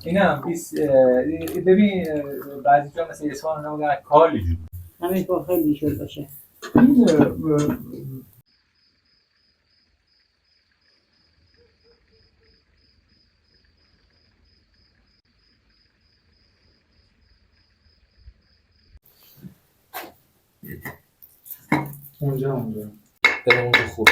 اینا ببین بعضی جا مثل اصفهان اونا میگن کالی جو همین با خیلی شد باشه. این اونجا به اونجا خوب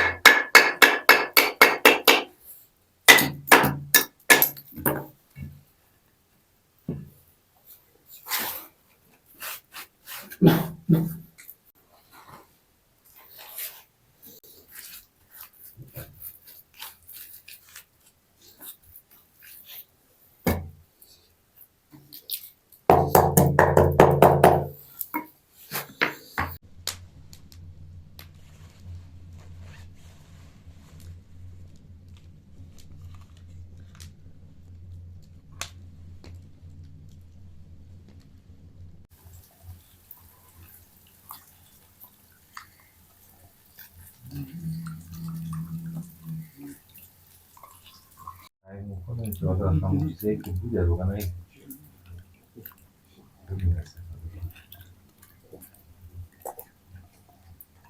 میکنه جاده همون چیزی که بوده روغن های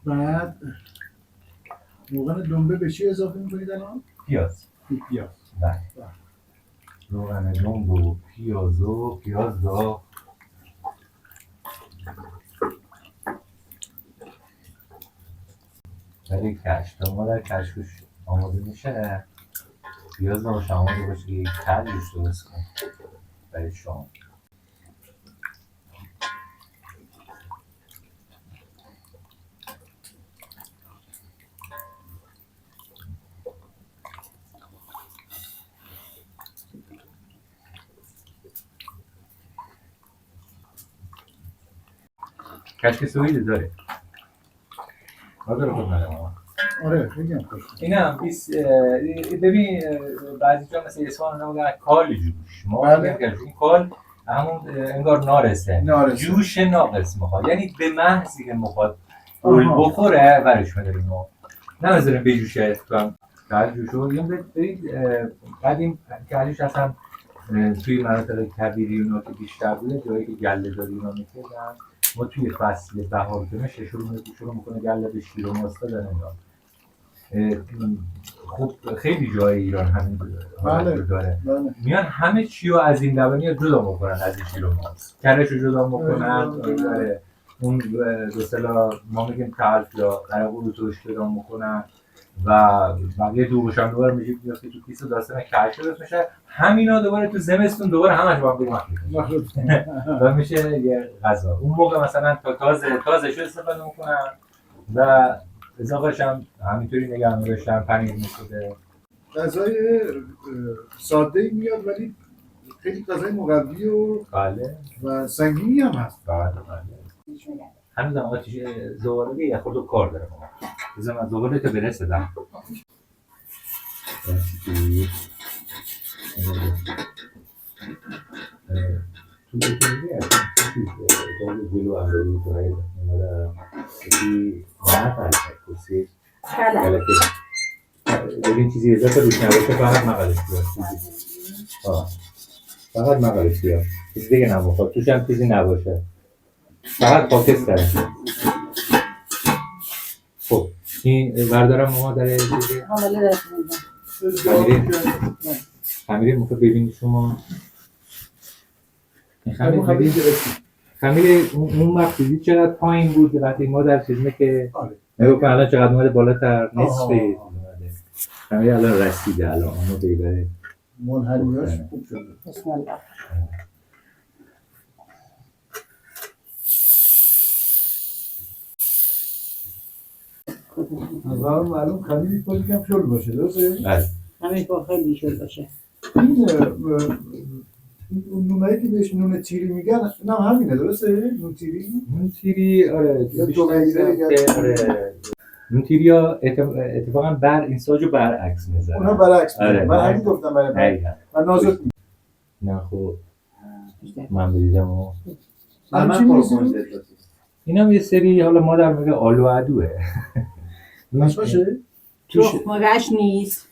بعد روغن دنبه به چی اضافه میکنید الان؟ پیاز پیاز. بله روغن دنبه و پیاز داغ برای کشت تا ما در کشتش آماده میشه پیاز باشه آماده باشه که یک ترجش درست کن برای شام کشک سویل داره خود ندارم آره خیلی هم خوش. اینا ببین بعضی جا مثل اصفهان اونا میگن کال جوش ما بله. میگن این کال همون انگار نارسه جوش ناقص میخواد یعنی به محضی که میخواد گل بخوره ورش میداریم ما نمیذاریم بجوشه تو کال جوشو یا برید قدیم کالش اصلا توی مناطق کبیری اونا که بیشتر بوده جایی که گله داری اونا میکردن ما توی فصل بهار که میشه شروع میکنه گله به شیر و ماستا دادن اینا خب خیلی جای ایران همین داره میان همه چی رو از این لبنی جدا میکنن از این شیر و ماست کرش رو جدا میکنن اون به اصطلاح ما میگیم تلف یا قرقو رو توش جدا میکنن و بقیه دوباره هم دوباره میشه بیافته تو کیسه داستان کش درست میشه همینا دوباره تو زمستون دوباره همش با هم دیگه و میشه یه غذا اون موقع مثلا تا تازه شو استفاده میکنن و اضافه‌ش هم همینطوری نگه می‌داشتن پنیر می‌شده غذای ساده‌ای میاد ولی خیلی غذای مقوی بله و سنگینی هم هست. بله هنوز هم آتیش زغاله یه خورده کار داره بذار من زغاله تو برسدم تو بکنیدی اصلا تو جلو اندازی تو هایی اومده یکی نه فرشت کسی ببین چیزی اضافه روش نباشه فقط مقالش بیاد فقط مقالش بیاد چیزی دیگه نمیخواد توش هم چیزی نباشه فقط خاکستره خب این بردارم مادر دیگه خمیری موقع ببینید شما خمیر اون وقت دیدید چقدر پایین بود وقتی ما در چیزمه که نگو که الان چقدر اومده بالاتر نصفه اومده خمیر الان رسیده الان اما بیبره منحنیاش خوب شده بسم الله از هم معلوم خمیری کلی کم شل باشه درسته؟ بله همین با خیلی شد باشه این نونایی که بهش نون تیری میگن نه همینه درسته؟ نون تیری آره آره نون تیری ها اتفاقا این ساجو برعکس میزنن اونها برعکس آره. من همین گفتم برای من نازک نه خب من بریدم و این هم یه سری حالا مادر میگه آلو عدوه مشکاشه؟ تخمگش نیست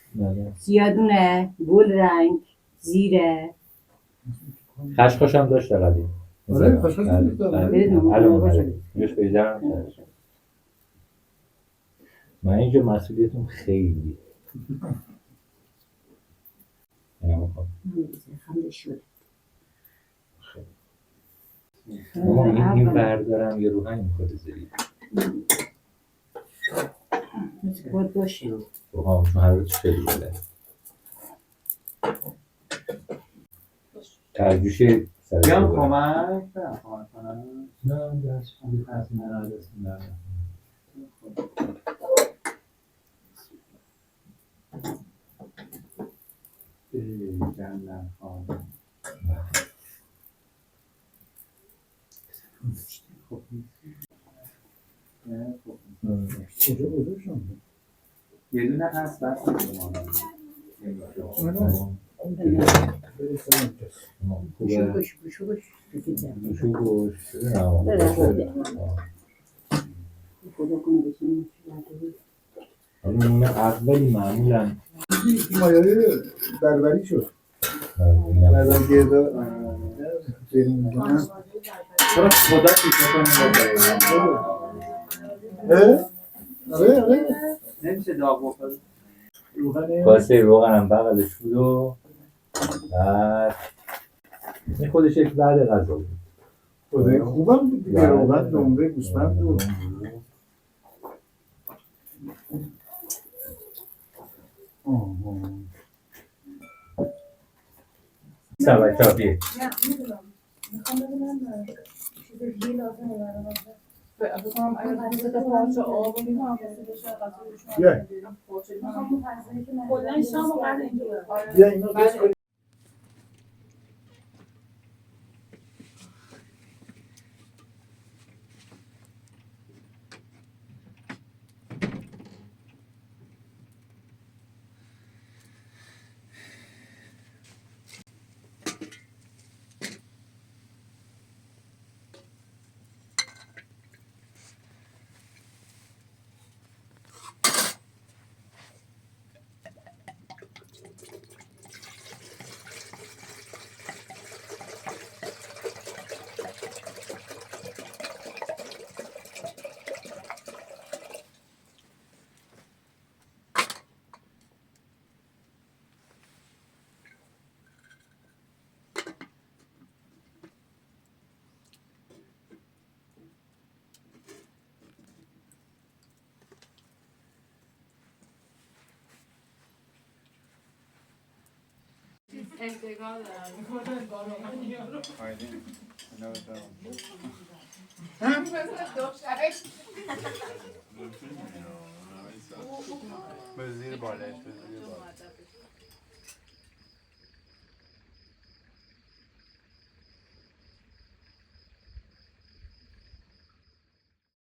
زیادونه گل رنگ زیره خشخاش هم داشت قدیم. آره خشخاش داشت. میش بیزارم. من اینجا مسئولیتون خیلی. این بردارم یه روغن میخواد زیری. باید باشه. روغن چون هر روز خیلی بله. ترجوشه بیام کمک کنم. نه دست اگه تصمیم ندارم. جنن خواهم. خب یه دونه هست بس اولی معمولا مایه بربری شد بعدم گرده بریم میکنم خدا فکر آره نمیشه داغ بخوره. کاسه روغنم بغلش بود و بعد این خودش یک بعد غذا بود. خدای خوبم بود دیگه روغن دنبه گوسفند بود. سبک کافیه. نه میدونم میخوام ببینم چیز دیگه لازمه برای بکنم اگر دسته پارچه آب و میکنم بشه غذا کلن شام و بعد اینجا بیا اینا بس کنیم. انتقال دارم به زیر بالش